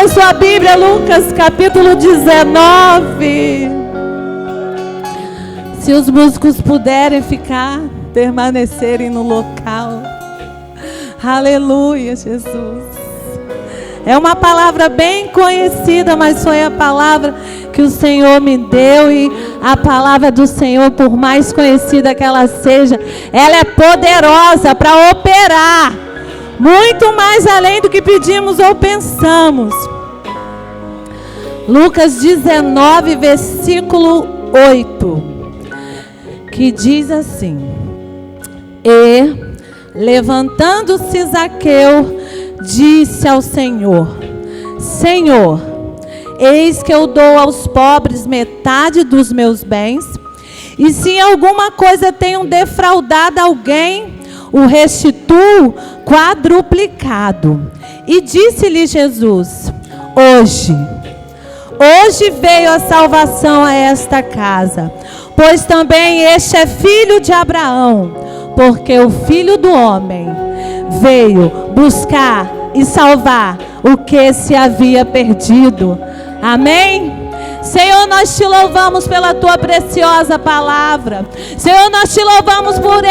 Abra sua Bíblia, Lucas capítulo 19. Se os músicos puderem permanecerem no local. Aleluia, Jesus. É uma palavra bem conhecida, mas foi a palavra que o Senhor me deu. E a palavra do Senhor, por mais conhecida que ela seja, ela é poderosa para operar muito mais além do que pedimos ou pensamos. Lucas 19, versículo 8, que diz assim: E, levantando-se Zaqueu, disse ao Senhor: Senhor, eis que eu dou aos pobres metade dos meus bens, e se em alguma coisa tenho defraudado alguém, o restituo quadruplicado. E disse-lhe Jesus: Hoje veio a salvação a esta casa, pois também este é filho de Abraão, porque o Filho do Homem veio buscar e salvar o que se havia perdido. Amém? Senhor, nós te louvamos pela tua preciosa palavra. Senhor, nós te louvamos por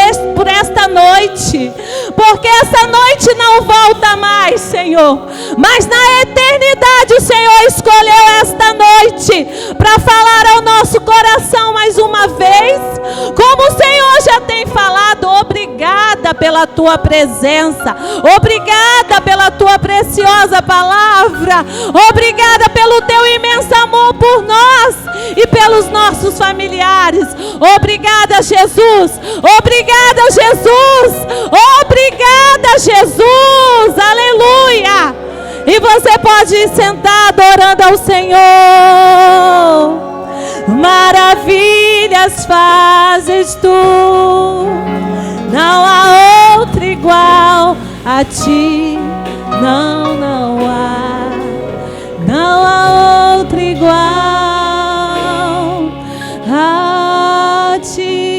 esta noite, porque essa noite não volta mais, Senhor, mas na eternidade o Senhor escolheu esta noite para falar ao nosso coração mais uma vez, como o Senhor já tem falado. Obrigada pela tua presença, obrigada pela tua preciosa palavra, obrigada pelo teu imenso amor por nós e pelos nossos familiares. Obrigada, Jesus. Obrigada, Jesus. Obrigada, Jesus. Aleluia. E você pode ir sentado orando ao Senhor. Maravilhas fazes tu, não há outro igual a ti. Não há outro igual a ti.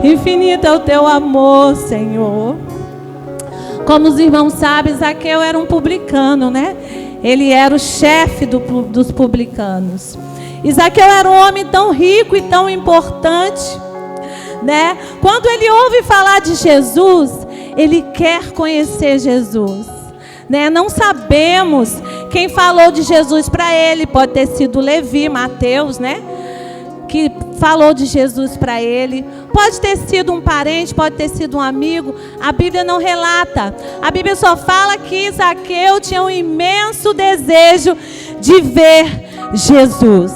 Infinito é o teu amor, Senhor. Como os irmãos sabem, Zaqueu era um publicano, né? Ele era o chefe dos publicanos. E Zaqueu era um homem tão rico e tão importante, né? Quando ele ouve falar de Jesus, ele quer conhecer Jesus, né? Não sabemos quem falou de Jesus para ele. Pode ter sido Levi, Mateus, né? Que falou de Jesus para ele. Pode ter sido um parente, pode ter sido um amigo. A Bíblia não relata. A Bíblia só fala que Zaqueu tinha um imenso desejo de ver Jesus.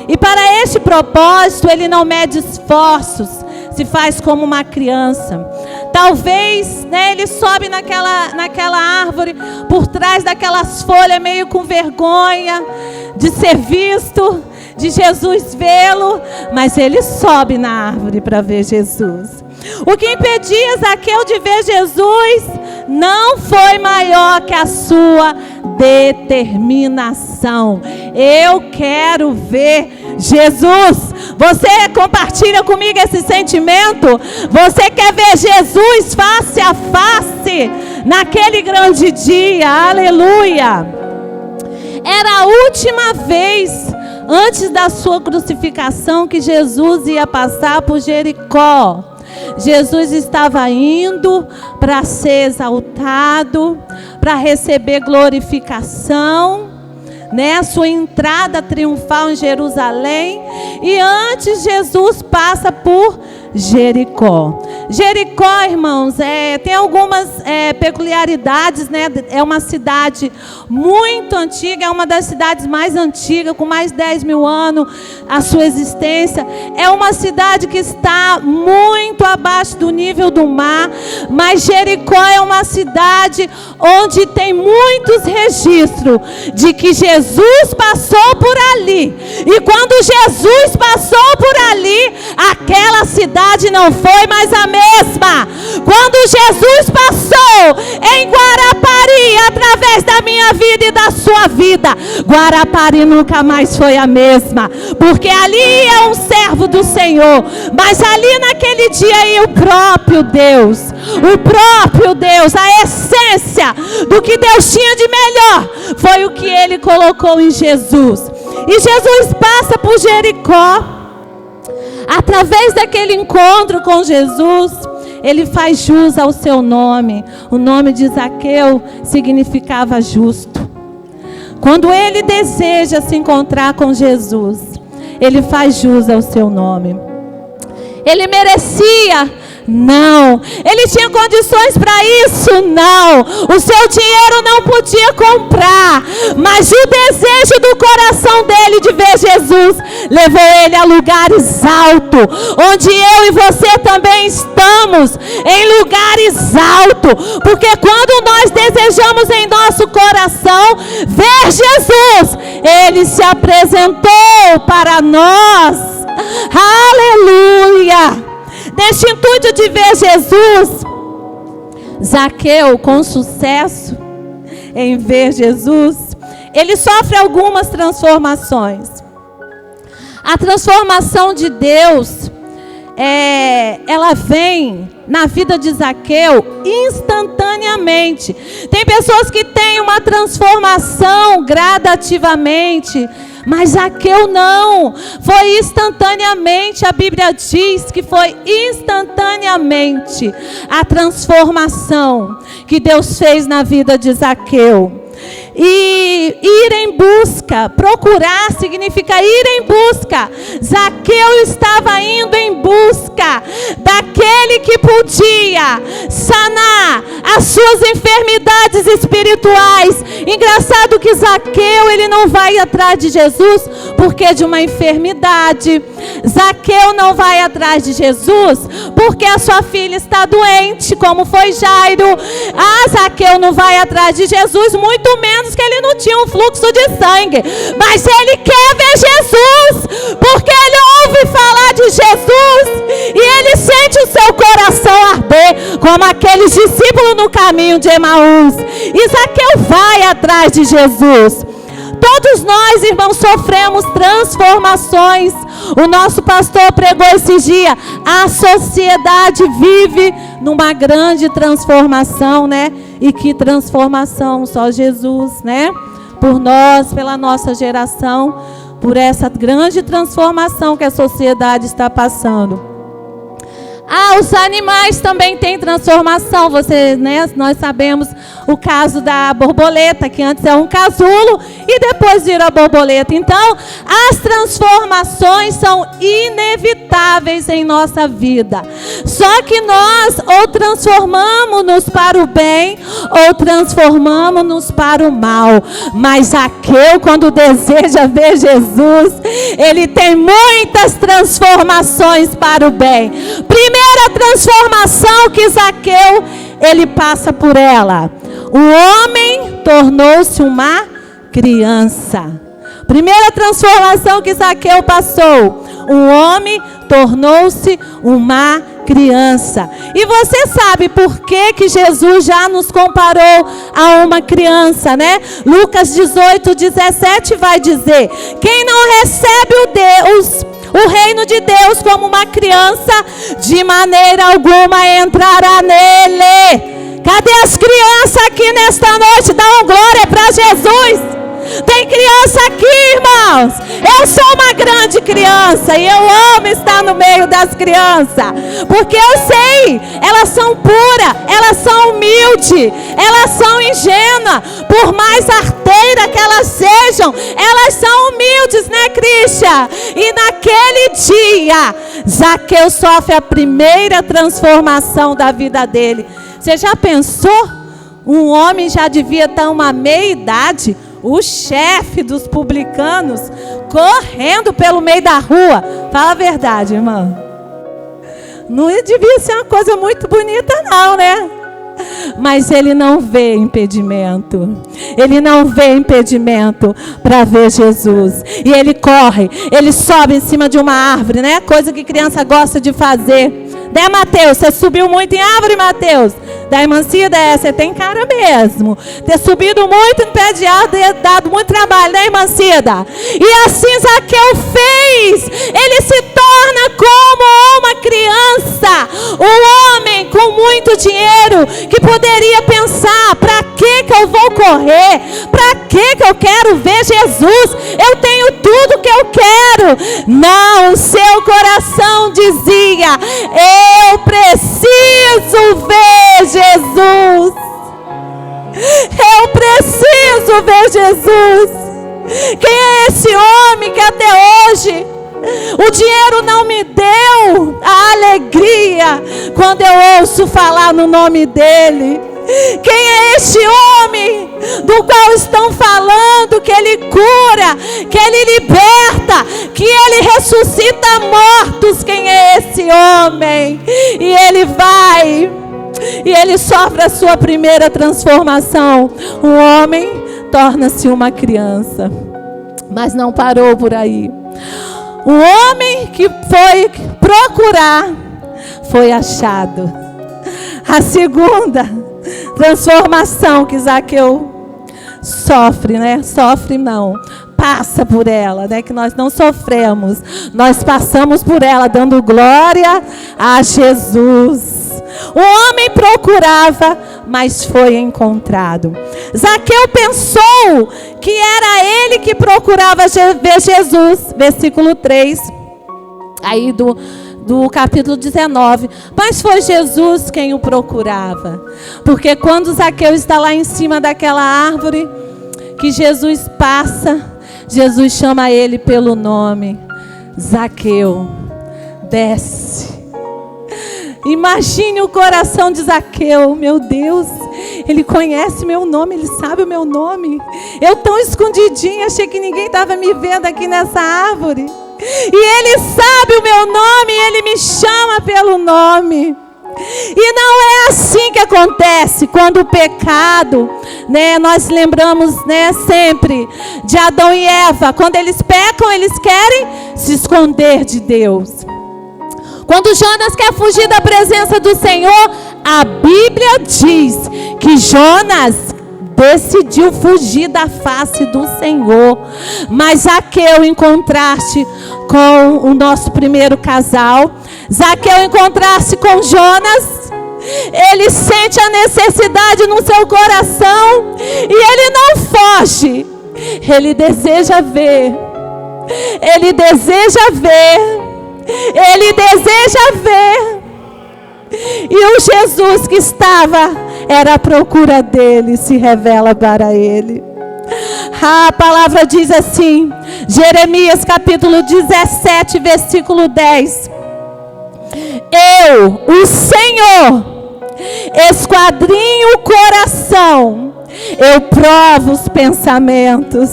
E para este propósito, ele não mede esforços, se faz como uma criança. Talvez, né, ele sobe naquela árvore, por trás daquelas folhas, meio com vergonha de ser visto, de Jesus vê-lo, mas ele sobe na árvore para ver Jesus. O que impedia Zaqueu de ver Jesus não foi maior que a sua determinação. Eu quero ver Jesus. Você compartilha comigo esse sentimento? Você quer ver Jesus face a face naquele grande dia? Aleluia! Era a última vez antes da sua crucificação que Jesus ia passar por Jericó. Jesus estava indo para ser exaltado, para receber glorificação, né? A sua entrada triunfal em Jerusalém. E antes, Jesus passa por Jericó. Jericó, irmãos, tem algumas peculiaridades, né? É uma cidade muito antiga, é uma das cidades mais antigas, com mais de 10 mil anos a sua existência. É uma cidade que está muito abaixo do nível do mar, mas Jericó é uma cidade onde tem muitos registros de que Jesus passou por ali. E quando Jesus passou por ali, aquela cidade não foi mais a mesma. Quando Jesus passou em Guarapari, faria através da minha vida e da sua vida, Guarapari nunca mais foi a mesma, porque ali é um servo do Senhor, mas ali naquele dia aí o próprio Deus, a essência do que Deus tinha de melhor, foi o que Ele colocou em Jesus. E Jesus passa por Jericó. Através daquele encontro com Jesus, Ele faz jus ao seu nome. O nome de Zaqueu significava justo. Quando ele deseja se encontrar com Jesus, ele faz jus ao seu nome. Ele merecia? Não. Ele tinha condições para isso? Não. O seu dinheiro não podia comprar, mas o desejo do coração dele de ver Jesus levou ele a lugares altos, onde eu e você também estamos, em lugares altos, porque quando nós desejamos em nosso coração ver Jesus, Ele se apresentou para nós. Aleluia! Neste intuito de ver Jesus, Zaqueu, com sucesso em ver Jesus, ele sofre algumas transformações. A transformação de Deus, ela vem na vida de Zaqueu instantaneamente. Tem pessoas que têm uma transformação gradativamente, mas Zaqueu não, foi instantaneamente. A Bíblia diz que foi instantaneamente a transformação que Deus fez na vida de Zaqueu. E ir em busca, procurar significa ir em busca. Zaqueu estava indo em busca daquele que podia sanar as suas enfermidades espirituais. Engraçado que Zaqueu, ele não vai atrás de Jesus porque de uma enfermidade. Zaqueu não vai atrás de Jesus porque a sua filha está doente, como foi Jairo. Zaqueu não vai atrás de Jesus, muito menos que ele não tinha um fluxo de sangue, mas ele quer ver Jesus, porque ele ouve falar de Jesus e ele sente o seu coração arder, como aqueles discípulos no caminho de Emaús. E Zaqueu vai atrás de Jesus. Todos nós, irmãos, sofremos transformações. O nosso pastor pregou esses dias. A sociedade vive numa grande transformação, né? E que transformação? Só Jesus, né? Por nós, pela nossa geração, por essa grande transformação que a sociedade está passando. Os animais também têm transformação. Nós sabemos o caso da borboleta, que antes é um casulo e depois vira a borboleta. Então, as transformações são inevitáveis em nossa vida. Só que nós ou transformamos-nos para o bem ou transformamos-nos para o mal. Mas Zaqueu, quando deseja ver Jesus, ele tem muitas transformações para o bem. Primeira transformação que Zaqueu, ele passa por ela. O homem tornou-se uma criança. Primeira transformação que Zaqueu passou. O homem tornou-se uma criança. E você sabe por que Jesus já nos comparou a uma criança, né? Lucas 18:17 vai dizer: quem não recebe o reino de Deus como uma criança, de maneira alguma entrará nele. Cadê as crianças aqui nesta noite? Dá uma glória para Jesus. Tem criança aqui, irmãos. Eu sou uma grande criança e eu amo estar no meio das crianças, porque eu sei, elas são puras, elas são humildes, elas são ingênuas. Por mais arteira que elas sejam, elas são humildes, né, Cristian? E naquele dia, Zaqueu sofre a primeira transformação da vida dele. Você já pensou? Um homem já devia estar uma meia-idade, o chefe dos publicanos, correndo pelo meio da rua. Fala a verdade, irmã. Não devia ser uma coisa muito bonita não, né? Mas ele não vê impedimento. Ele não vê impedimento para ver Jesus. E ele corre, ele sobe em cima de uma árvore, né? Coisa que criança gosta de fazer. Né, Mateus? Você subiu muito em árvore, Mateus? Da irmã Cida, você tem cara mesmo. Ter subido muito em pé de alto, ter dado muito trabalho, né, irmã Cida? E assim Zaqueu fez. Ele se torna como uma criança. Um homem com muito dinheiro que poderia pensar: para que eu vou correr? Para que eu quero ver Jesus? Eu tenho tudo que eu quero. Não, o seu coração dizia: eu preciso ver Jesus. Eu preciso ver Jesus. Quem é esse homem que até hoje o dinheiro não me deu a alegria quando eu ouço falar no nome dele? Quem é este homem do qual estão falando que ele cura, que ele liberta, que ele ressuscita mortos? Quem é esse homem? E ele vai e ele sofre a sua primeira transformação. Um homem torna-se uma criança. Mas não parou por aí. Um homem que foi procurar foi achado. A segunda transformação que Zaqueu sofre, né? Sofre não, passa por ela, né? Que nós não sofremos, nós passamos por ela, dando glória a Jesus. O homem procurava, mas foi encontrado. Zaqueu pensou que era ele que procurava ver Jesus. Versículo 3, aí do capítulo 19. Mas foi Jesus quem o procurava. Porque quando Zaqueu está lá em cima daquela árvore, que Jesus passa, Jesus chama ele pelo nome: Zaqueu, desce. Imagine o coração de Zaqueu. Meu Deus, ele conhece meu nome, ele sabe o meu nome. Eu tão escondidinha, achei que ninguém estava me vendo aqui nessa árvore. E ele sabe o meu nome, e ele me chama pelo nome. E não é assim que acontece quando o pecado, né, nós lembramos, né, sempre de Adão e Eva. Quando eles pecam, eles querem se esconder de Deus. Quando Jonas quer fugir da presença do Senhor, a Bíblia diz que Jonas decidiu fugir da face do Senhor. Mas Zaqueu, em contraste com o nosso primeiro casal, Zaqueu, em contraste com Jonas, ele sente a necessidade no seu coração e ele não foge. Ele deseja ver. Ele deseja ver. Ele deseja ver. E o Jesus que estava, era a procura dele, se revela para ele. A palavra diz assim, Jeremias capítulo 17, versículo 10. Eu, o Senhor, esquadrinho o coração, eu provo os pensamentos.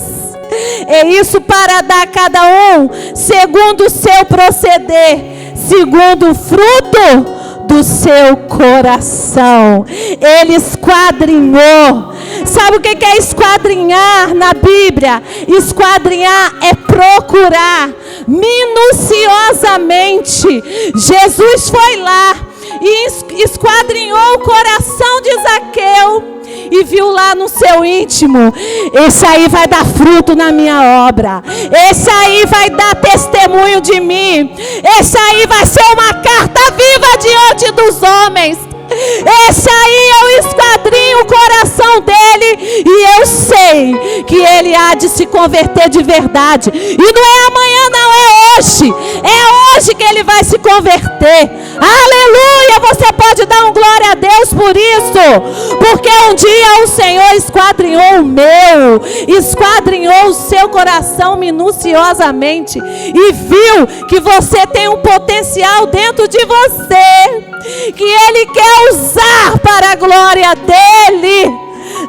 É isso para dar a cada um segundo o seu proceder, segundo o fruto do seu coração. Ele esquadrinhou. Sabe o que é esquadrinhar na Bíblia? Esquadrinhar é procurar minuciosamente. Jesus foi lá e esquadrinhou o coração de Zaqueu e viu lá no seu íntimo: esse aí vai dar fruto na minha obra, esse aí vai dar testemunho de mim, esse aí vai ser uma carta viva diante dos homens. Esse aí eu esquadrinho o coração dele e eu sei que ele há de se converter de verdade. E não é amanhã, não, é hoje. É hoje que ele vai se converter. Aleluia! Você pode dar um glória a Deus por isso. Porque um dia o Senhor esquadrinhou o meu, esquadrinhou o seu coração minuciosamente e viu que você tem um potencial dentro de você, que Ele quer usar para a glória dEle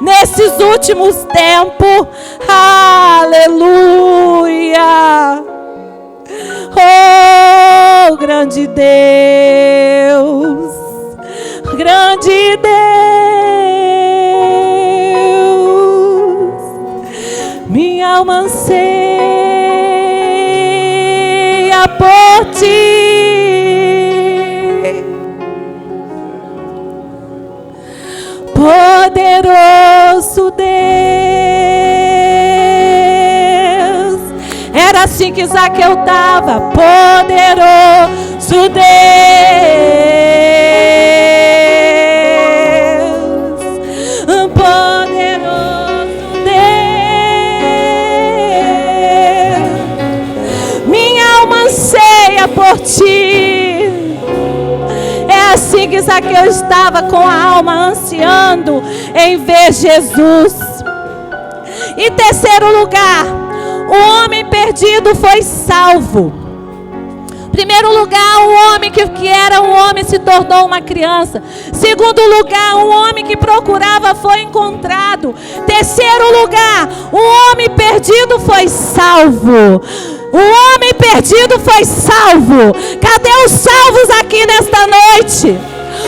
nesses últimos tempos. Aleluia! Oh, grande Deus, grande Deus, minha alma anseia por Ti. poderoso Deus. Era assim que Zaqueu estava, poderoso Deus, poderoso Deus. Minha alma anseia por ti. É assim que Zaqueu estava, com a alma ansiando em ver Jesus. Em terceiro lugar, o homem perdido foi salvo. Primeiro lugar, um homem que era um homem se tornou uma criança. Segundo lugar, um homem que procurava foi encontrado. Terceiro lugar, um homem perdido foi salvo. O homem perdido foi salvo. Cadê os salvos aqui nesta noite?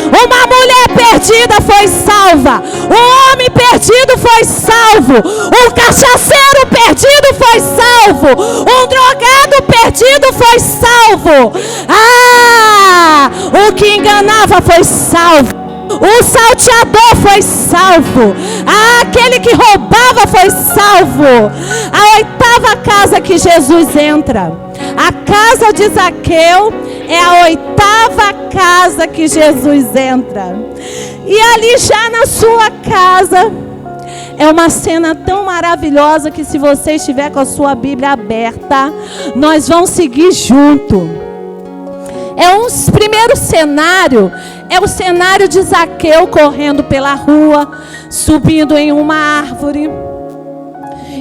Uma mulher perdida foi salva. Um homem perdido foi salvo. Um cachaceiro perdido foi salvo. Um drogado perdido foi salvo. Ah, o que enganava foi salvo. O salteador foi salvo. Ah, aquele que roubava foi salvo. A oitava casa que Jesus entra, a casa de Zaqueu, é a oitava casa que Jesus entra. E ali já na sua casa, é uma cena tão maravilhosa que, se você estiver com a sua Bíblia aberta, nós vamos seguir junto. Primeiro cenário é o cenário de Zaqueu correndo pela rua, subindo em uma árvore.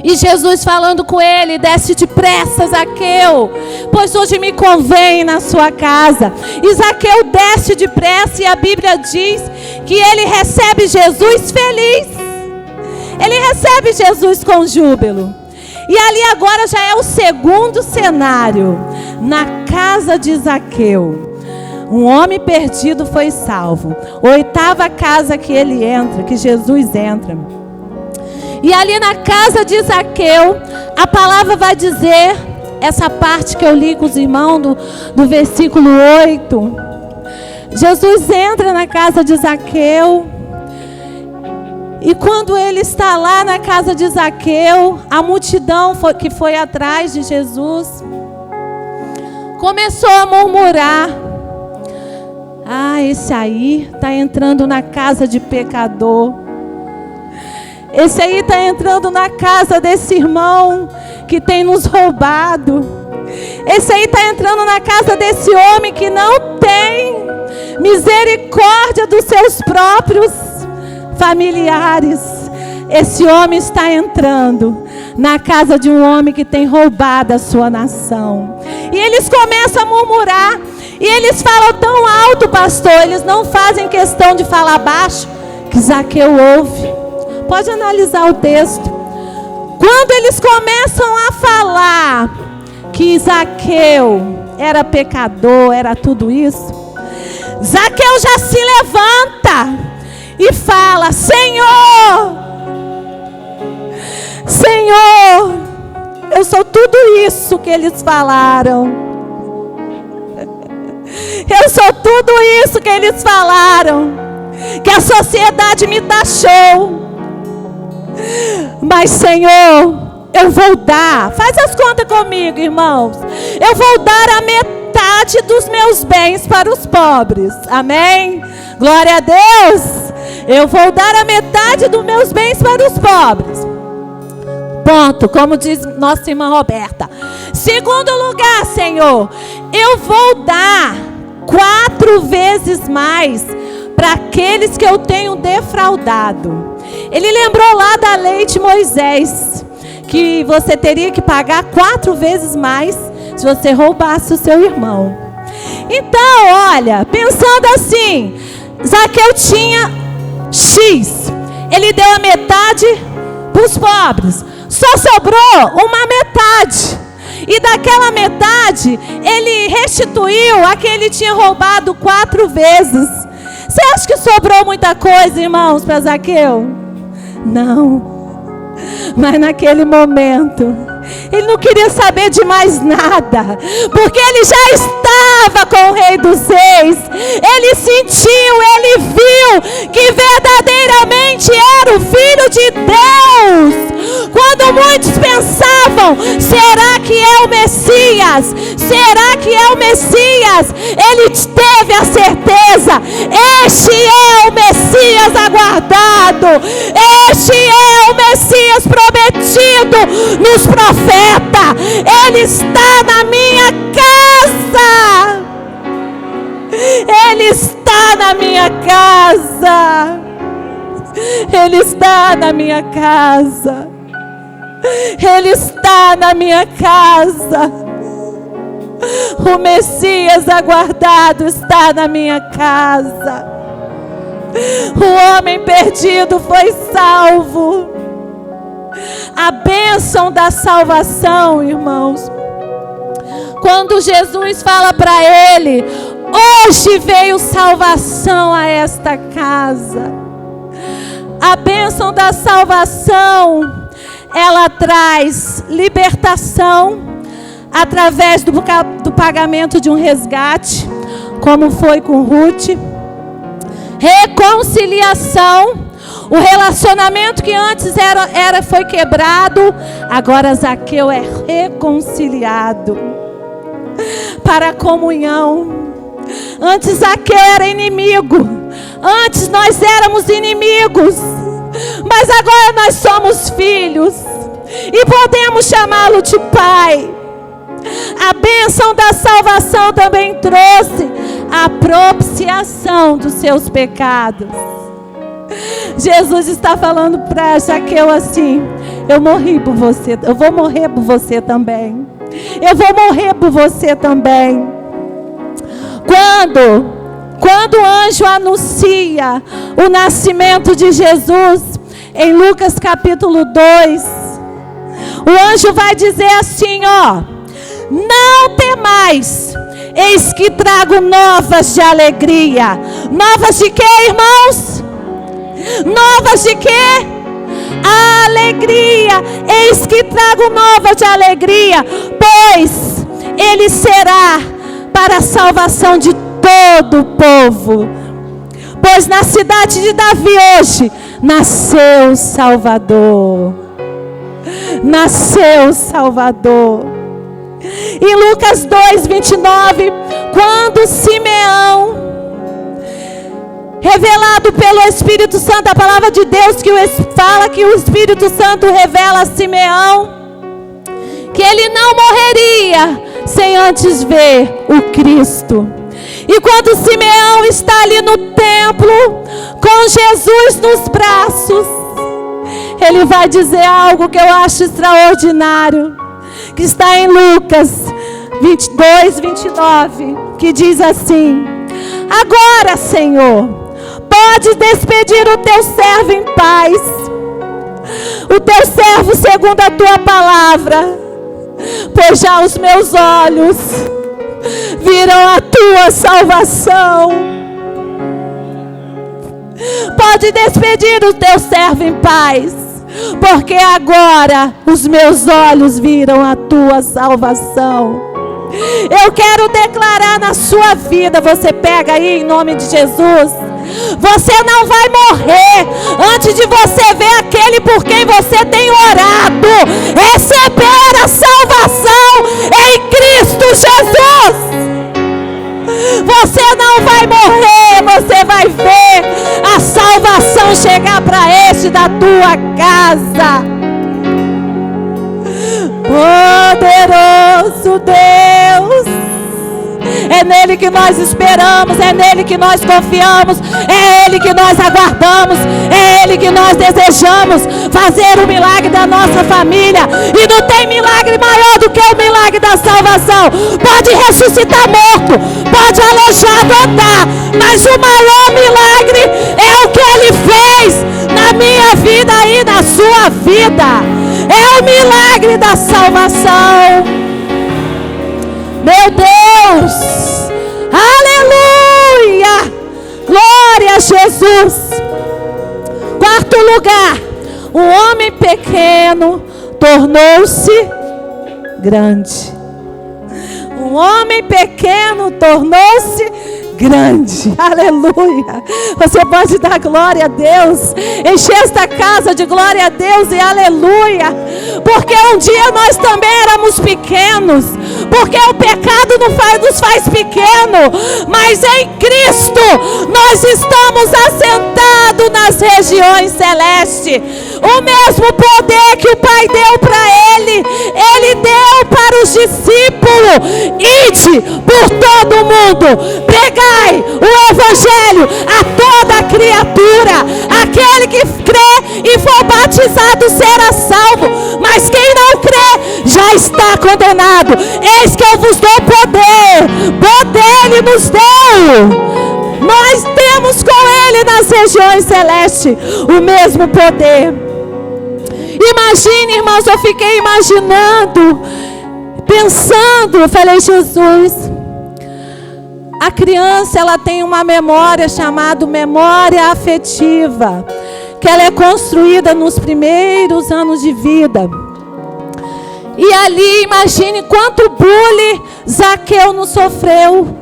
E Jesus falando com ele: desce depressa, Zaqueu, pois hoje me convém na sua casa. E Zaqueu desce depressa, e a Bíblia diz que ele recebe Jesus feliz. Ele recebe Jesus com júbilo. E ali agora já é o segundo cenário, na casa de Zaqueu. Um homem perdido foi salvo. Oitava casa que ele entra, que Jesus entra. E ali na casa de Zaqueu, a palavra vai dizer, essa parte que eu li com os irmãos, do versículo 8. Jesus entra na casa de Zaqueu. E quando ele está lá na casa de Zaqueu, a multidão que foi atrás de Jesus começou a murmurar: ah, esse aí está entrando na casa de pecador. Esse aí está entrando na casa desse irmão que tem nos roubado. Esse aí está entrando na casa desse homem que não tem misericórdia dos seus próprios familiares. Esse homem está entrando na casa de um homem que tem roubado a sua nação. E eles começam a murmurar. E eles falam tão alto, pastor. Eles não fazem questão de falar baixo, que Zaqueu ouve. Pode analisar o texto. Quando eles começam a falar que Zaqueu era pecador, era tudo isso, Zaqueu já se levanta e fala: Senhor, Senhor, eu sou tudo isso que eles falaram. Eu sou tudo isso que eles falaram, que a sociedade me taxou. Mas, Senhor, eu vou dar. Faz as contas comigo, irmãos. Eu vou dar a metade dos meus bens para os pobres. Amém? Glória a Deus. Eu vou dar a metade dos meus bens para os pobres. Ponto, como diz nossa irmã Roberta. Segundo lugar, Senhor, eu vou dar 4 vezes mais para aqueles que eu tenho defraudado. Ele lembrou lá da lei de Moisés, que você teria que pagar 4 vezes mais se você roubasse o seu irmão. Então, olha, pensando assim, Zaqueu tinha X, ele deu a metade para os pobres, só sobrou uma metade. E daquela metade, ele restituiu a que ele tinha roubado 4 vezes. Você acha que sobrou muita coisa, irmãos, para Zaqueu? Não. Mas naquele momento, ele não queria saber de mais nada, porque ele já estava com o Rei dos Reis. Ele sentiu, ele viu que verdadeiramente era o Filho de Deus. Quando muitos pensavam, será que é o Messias? Será que é o Messias? Ele teve a certeza, este é o Messias aguardado, este é o Messias prometido nos profetas. Ele está na minha casa. Ele está na minha casa. Ele está na minha casa. Ele está na minha casa. O Messias aguardado está na minha casa. O homem perdido foi salvo. A bênção da salvação, irmãos. Quando Jesus fala para ele: hoje veio salvação a esta casa. A bênção da salvação, ela traz libertação através do pagamento de um resgate, como foi com Ruth. Reconciliação, o relacionamento que antes foi quebrado, agora Zaqueu é reconciliado para a comunhão. Antes Zaqueu era inimigo, antes nós éramos inimigos, mas agora nós somos filhos e podemos chamá-lo de pai. A bênção da salvação também trouxe a propiciação dos seus pecados. Jesus está falando para Zaqueu assim: eu morri por você, eu vou morrer por você também. Eu vou morrer por você também. Quando o anjo anuncia o nascimento de Jesus, em Lucas capítulo 2, o anjo vai dizer assim, ó: não temais, eis que trago novas de alegria. Novas de quê, irmãos? Novas de quê? Alegria. Eis que trago novas de alegria, pois ele será para a salvação de todo o povo. Pois na cidade de Davi hoje nasceu o Salvador. Nasceu o Salvador. Em Lucas 2:29, quando Simeão, revelado pelo Espírito Santo, a palavra de Deus que fala que o Espírito Santo revela a Simeão que ele não morreria sem antes ver o Cristo. E quando Simeão está ali no templo, com Jesus nos braços, ele vai dizer algo que eu acho extraordinário, que está em Lucas 22:29, que diz assim: agora, Senhor, pode despedir o teu servo em paz, o teu servo segundo a tua palavra, pois já os meus olhos viram a tua salvação. Pode despedir o teu servo em paz, porque agora os meus olhos viram a tua salvação. Eu quero declarar na sua vida, você pega aí em nome de Jesus, você não vai morrer antes de você ver aquele por quem você tem orado receber a salvação em Cristo Jesus. Você não vai morrer, você vai ver a salvação chegar para este da tua casa. Poderoso Deus, é nele que nós esperamos, é nele que nós confiamos, é ele que nós aguardamos, é ele que nós desejamos fazer o milagre da nossa família. E não tem milagre maior do que o milagre da salvação. Pode ressuscitar morto, pode alojar, adotar, mas o maior milagre é o que ele fez na minha vida e na sua vida. É o milagre da salvação. Meu Deus, aleluia, glória a Jesus. Quarto lugar, um homem pequeno tornou-se grande. Um homem pequeno tornou-se grande. Aleluia. Você pode dar glória a Deus, encher esta casa de glória a Deus e aleluia. Porque um dia nós também éramos pequenos, porque o pecado nos faz pequeno, mas em Cristo nós estamos assentados nas regiões celestes. O mesmo poder que o Pai deu para Ele deu para os discípulos. Ide por todo o mundo, pregai o Evangelho a toda criatura. Aquele que crê e for batizado será salvo, mas quem não crê já está condenado. Eis que eu vos dou poder Ele nos deu. Nós temos com Ele nas regiões celestes o mesmo poder. Imagine, irmãos, eu fiquei imaginando, pensando, eu falei, Jesus, a criança, ela tem uma memória chamada memória afetiva, que ela é construída nos primeiros anos de vida. E ali, imagine quanto bullying Zaqueu não sofreu.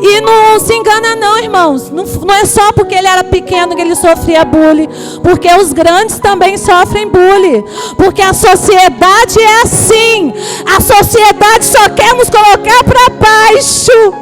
E não se engana não, irmãos. Não é só porque ele era pequeno que ele sofria bullying. Porque os grandes também sofrem bullying. Porque a sociedade é assim. A sociedade só quer nos colocar para baixo.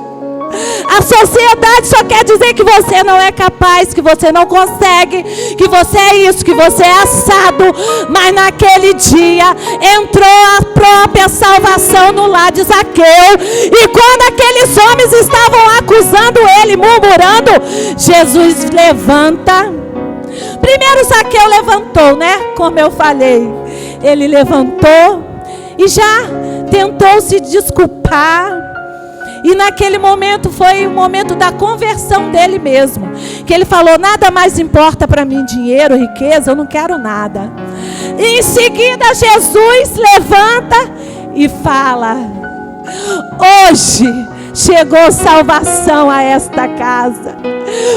A sociedade só quer dizer que você não é capaz, que você não consegue, que você é isso, que você é assado. Mas naquele dia entrou a própria salvação no lar de Zaqueu. E quando aqueles homens estavam acusando ele, murmurando, Jesus levanta. Primeiro Zaqueu levantou, né? Como eu falei, ele levantou e já tentou se desculpar. E naquele momento foi o momento da conversão dele mesmo. Que ele falou, nada mais importa para mim, dinheiro, riqueza, eu não quero nada. E em seguida Jesus levanta e fala, hoje chegou salvação a esta casa.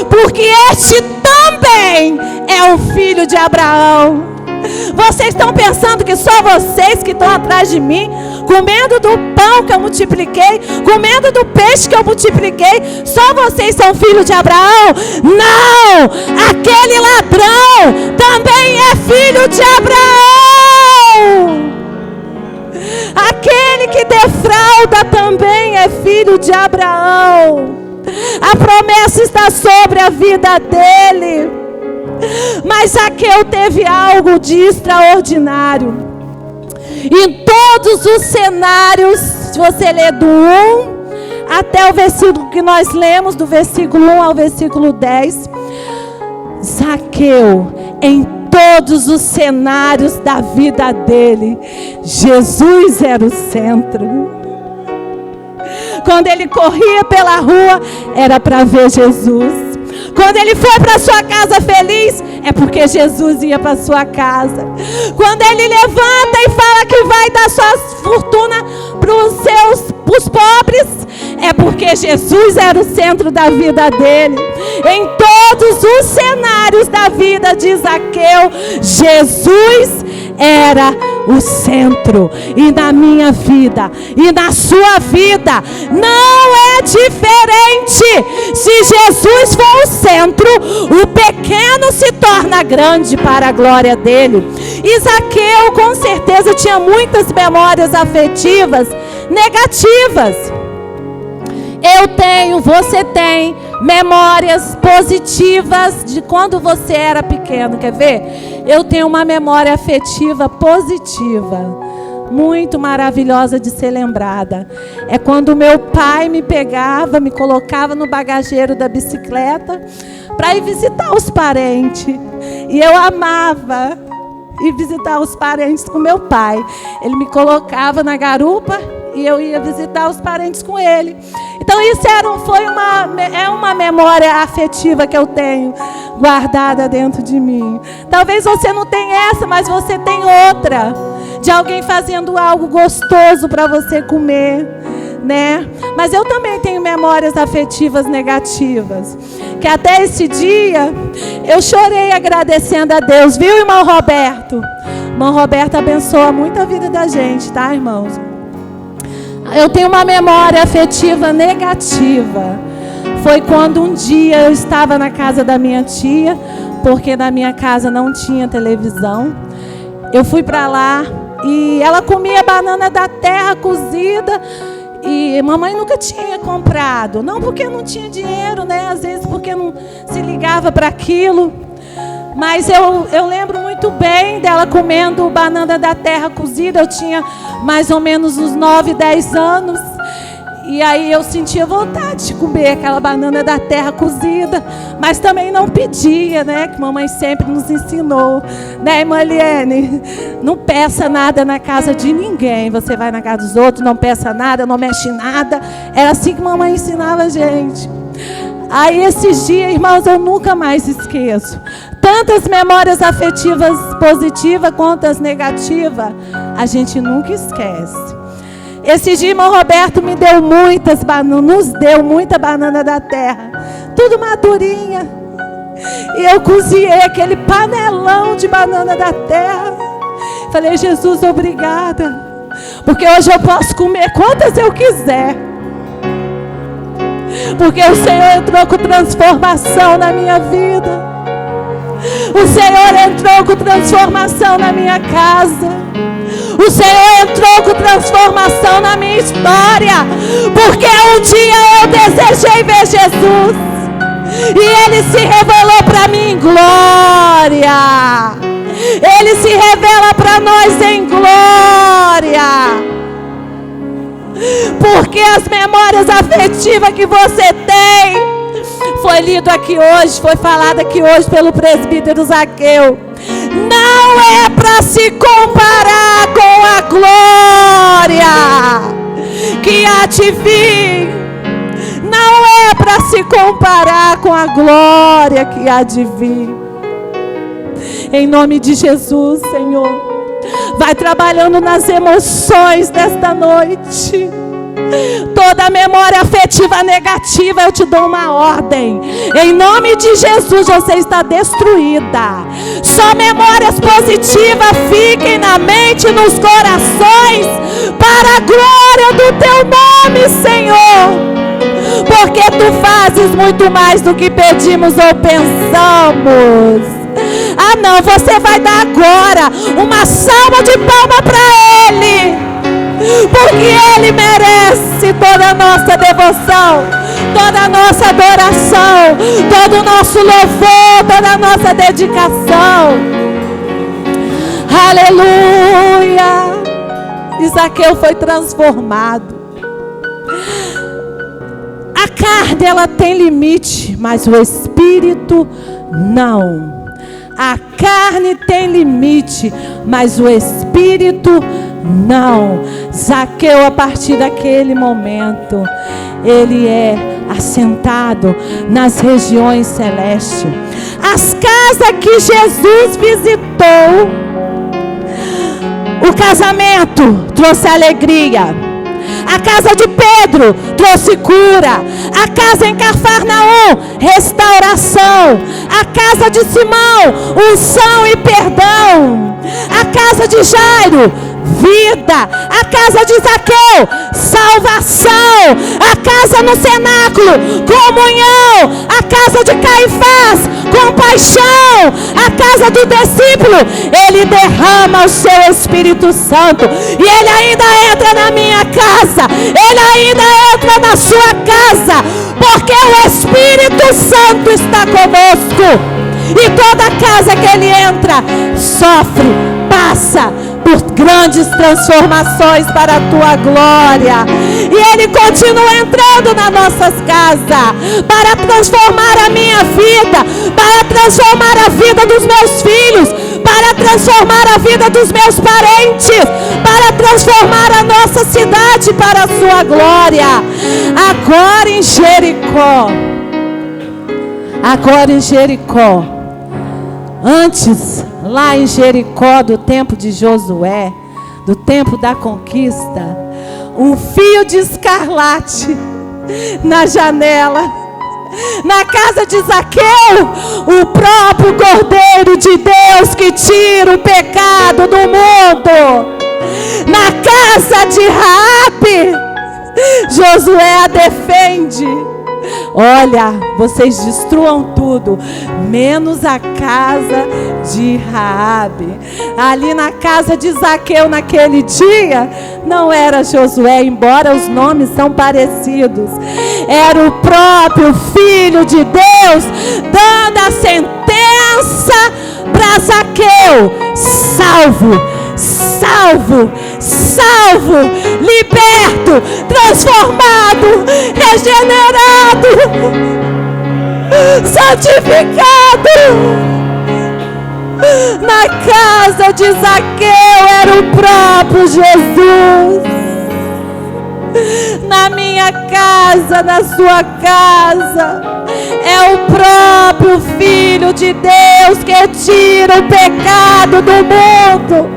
Porque este também é um filho de Abraão. Vocês estão pensando que só vocês que estão atrás de mim, comendo do pão que eu multipliquei, comendo do peixe que eu multipliquei, só vocês são filhos de Abraão? Não! Aquele ladrão também é filho de Abraão. Aquele que defrauda também é filho de Abraão. A promessa está sobre a vida dele. Mas Zaqueu teve algo de extraordinário. Em todos os cenários, se você ler do 1 até o versículo que nós lemos, do versículo 1 ao versículo 10, Zaqueu, em todos os cenários da vida dele, Jesus era o centro. Quando ele corria pela rua, era para ver Jesus. Quando ele foi para sua casa feliz, é porque Jesus ia para sua casa. Quando ele levanta e fala que vai dar sua fortuna para os pobres, é porque Jesus era o centro da vida dele. Em todos os cenários da vida de Zaqueu, Jesus era o centro. E na minha vida e na sua vida não é diferente. Se Jesus for o centro, o pequeno se torna grande para a glória dele. E Zaqueu com certeza tinha muitas memórias afetivas negativas. Eu tenho, você tem memórias positivas de quando você era pequeno. Quer ver? Eu tenho uma memória afetiva positiva, muito maravilhosa de ser lembrada. É quando meu pai me pegava, me colocava no bagageiro da bicicleta para ir visitar os parentes. E eu amava ir visitar os parentes com meu pai. Ele me colocava na garupa e eu ia visitar os parentes com ele. Então isso é uma memória afetiva que eu tenho guardada dentro de mim. Talvez você não tenha essa, mas você tem outra, de alguém fazendo algo gostoso para você comer, né? Mas eu também tenho memórias afetivas negativas, que até esse dia eu chorei agradecendo a Deus, viu, irmão Roberto? Irmão Roberto abençoa muito a vida da gente, tá, irmãos? Eu tenho uma memória afetiva negativa. foi quando um dia eu estava na casa da minha tia, porque na minha casa não tinha televisão. Eu fui para lá e ela comia banana da terra cozida. E mamãe nunca tinha comprado. Não porque não tinha dinheiro, né? Às vezes porque não se ligava para aquilo. Mas eu lembro muito bem dela comendo banana da terra cozida. Eu tinha mais ou menos uns 9, 10 anos. E aí eu sentia vontade de comer aquela banana da terra cozida. Mas também não pedia, né? Que mamãe sempre nos ensinou. Né, irmã Eliane? Não peça nada na casa de ninguém. Você vai na casa dos outros, não peça nada, não mexe em nada. Era assim que mamãe ensinava a gente. Aí esses dias, irmãos, eu nunca mais esqueço. Tantas memórias afetivas positivas quanto as negativas, a gente nunca esquece. Esse dia, irmão Roberto me deu muitas bananas, nos deu muita banana da terra, tudo madurinha. E eu cozinhei aquele panelão de banana da terra. Falei, Jesus, obrigada, porque hoje eu posso comer quantas eu quiser. Porque o Senhor entrou com transformação na minha vida. O Senhor entrou com transformação na minha casa. O Senhor entrou com transformação na minha história. Porque um dia eu desejei ver Jesus. E Ele se revelou para mim em glória. Ele se revela para nós em glória. Porque as memórias afetivas que você tem, foi lido aqui hoje, foi falado aqui hoje pelo presbítero Zaqueu, não é para se comparar com a glória que há de vir. Não é para se comparar com a glória que há de vir. Em nome de Jesus, Senhor, vai trabalhando nas emoções desta noite. Toda memória afetiva negativa, eu te dou uma ordem. Em nome de Jesus, você está destruída. Só memórias positivas fiquem na mente e nos corações, para a glória do teu nome, Senhor. Porque tu fazes muito mais do que pedimos ou pensamos. Ah não, você vai dar agora uma salva de palmas para Ele, porque Ele merece toda a nossa devoção, toda a nossa adoração, todo o nosso louvor, toda a nossa dedicação. Aleluia. Zaqueu foi transformado. A carne, ela tem limite, mas o espírito não. A carne tem limite, mas o espírito não. Zaqueu, a partir daquele momento, ele é assentado nas regiões celestes. As casas que Jesus visitou, o casamento trouxe alegria. A casa de Pedro trouxe cura. A casa em Cafarnaum, restauração. A casa de Simão, unção e perdão. A casa de Jairo, vida. A casa de Zaqueu, salvação. A casa no cenáculo, comunhão. A casa de Caifás, compaixão. A casa do discípulo, ele derrama o seu Espírito Santo. E ele ainda entra na minha casa. Ele ainda entra na sua casa. Porque o Espírito Santo está conosco. E toda casa que ele entra, sofre, passa por grandes transformações para a tua glória. E ele continua entrando nas nossas casas para transformar a minha vida, para transformar a vida dos meus filhos, para transformar a vida dos meus parentes, para transformar a nossa cidade para a sua glória. Agora em Jericó, antes, lá em Jericó, do tempo de Josué, do tempo da conquista, um fio de escarlate na janela. Na casa de Zaqueu, o próprio Cordeiro de Deus que tira o pecado do mundo. Na casa de Raabe, Josué a defende. olha, vocês destruam tudo, menos a casa de Raabe. Ali na casa de Zaqueu naquele dia, não era Josué, embora os nomes são parecidos. Era o próprio Filho de Deus dando a sentença para Zaqueu: salvo, salvo, salvo, liberto, transformado, regenerado, santificado. Na casa de Zaqueu era o próprio Jesus. Na minha casa, na sua casa, é o próprio Filho de Deus que tira o pecado do mundo.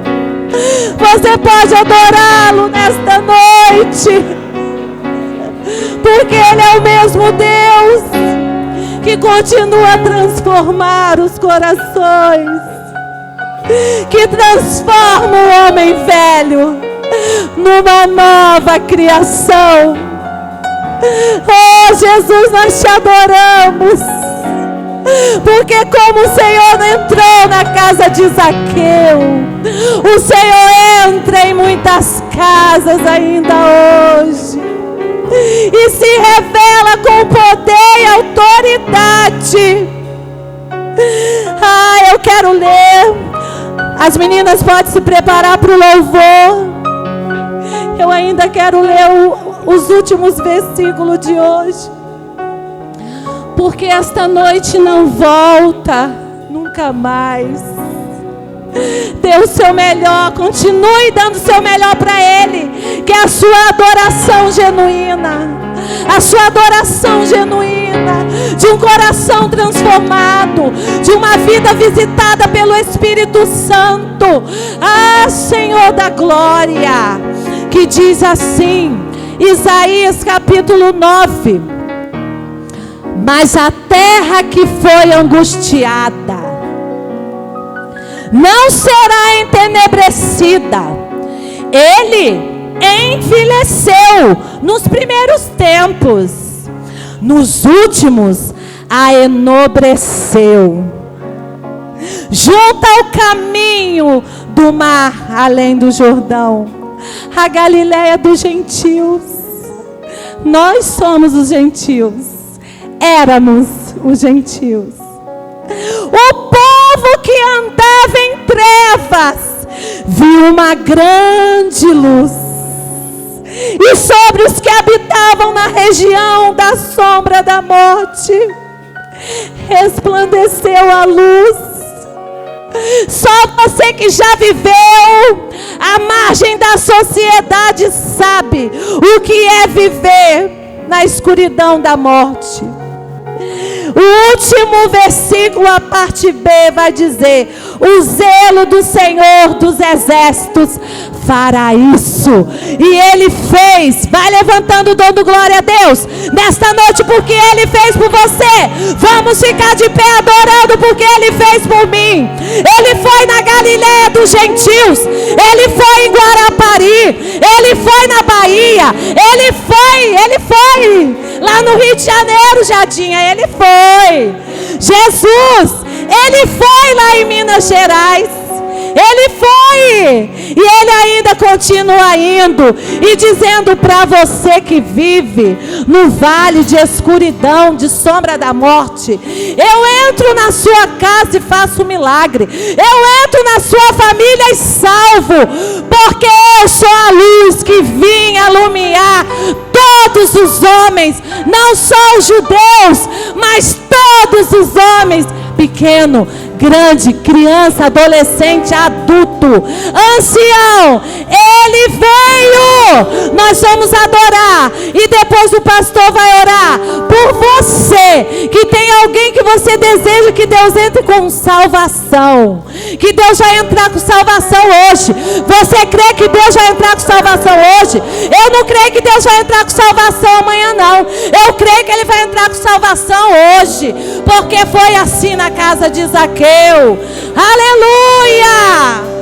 Você pode adorá-lo nesta noite, porque Ele é o mesmo Deus que continua a transformar os corações, que transforma o homem velho numa nova criação. Oh Jesus, nós te adoramos, porque como o Senhor entrou na casa de Zaqueu, o Senhor entra em muitas casas ainda hoje e se revela com poder e autoridade. Eu quero ler. As meninas podem se preparar para o louvor. Eu ainda quero ler os últimos versículos de hoje, porque esta noite não volta nunca mais. Dê o seu melhor, continue dando o seu melhor para Ele, que é a sua adoração genuína, a sua adoração genuína, de um coração transformado, de uma vida visitada pelo Espírito Santo. Senhor da glória, que diz assim, Isaías capítulo 9: mas a terra que foi angustiada não será entenebrecida. Ele envelheceu nos primeiros tempos, nos últimos a enobreceu. Junto ao caminho do mar, além do Jordão, a Galileia dos gentios. Nós somos os gentios, éramos os gentios. O povo que andava em trevas viu uma grande luz, e sobre os que habitavam na região da sombra da morte resplandeceu a luz. Só você que já viveu à margem da sociedade sabe o que é viver na escuridão da morte. O último versículo, a parte B, vai dizer: o zelo do Senhor dos exércitos fará isso. E Ele fez. Vai levantando, dando glória a Deus nesta noite, porque Ele fez por você. Vamos ficar de pé adorando, porque Ele fez por mim. Ele foi na Galileia dos gentios, Ele foi em Guarapari, Ele foi na Bahia, Ele foi lá no Rio de Janeiro, Jadinha, Ele foi. Jesus, Ele foi lá em Minas Gerais, Ele foi, e Ele ainda continua indo e dizendo para você que vive no vale de escuridão, de sombra da morte: eu entro na sua casa e faço um milagre, eu entro na sua família e salvo, porque eu sou a luz que vim alumiar todos os homens, não só os judeus, mas todos os homens, pequeno, grande, criança, adolescente, adulto, ancião. Ele veio. Nós vamos adorar e depois o pastor vai orar por você, que tem alguém que você deseja que Deus entre com salvação, que Deus vai entrar com salvação hoje. Você crê que Deus vai entrar com salvação hoje? Eu não creio que Deus vai entrar com salvação amanhã, não. Eu creio que Ele vai entrar com salvação hoje, porque foi assim na casa de Zaqueu. Aleluia!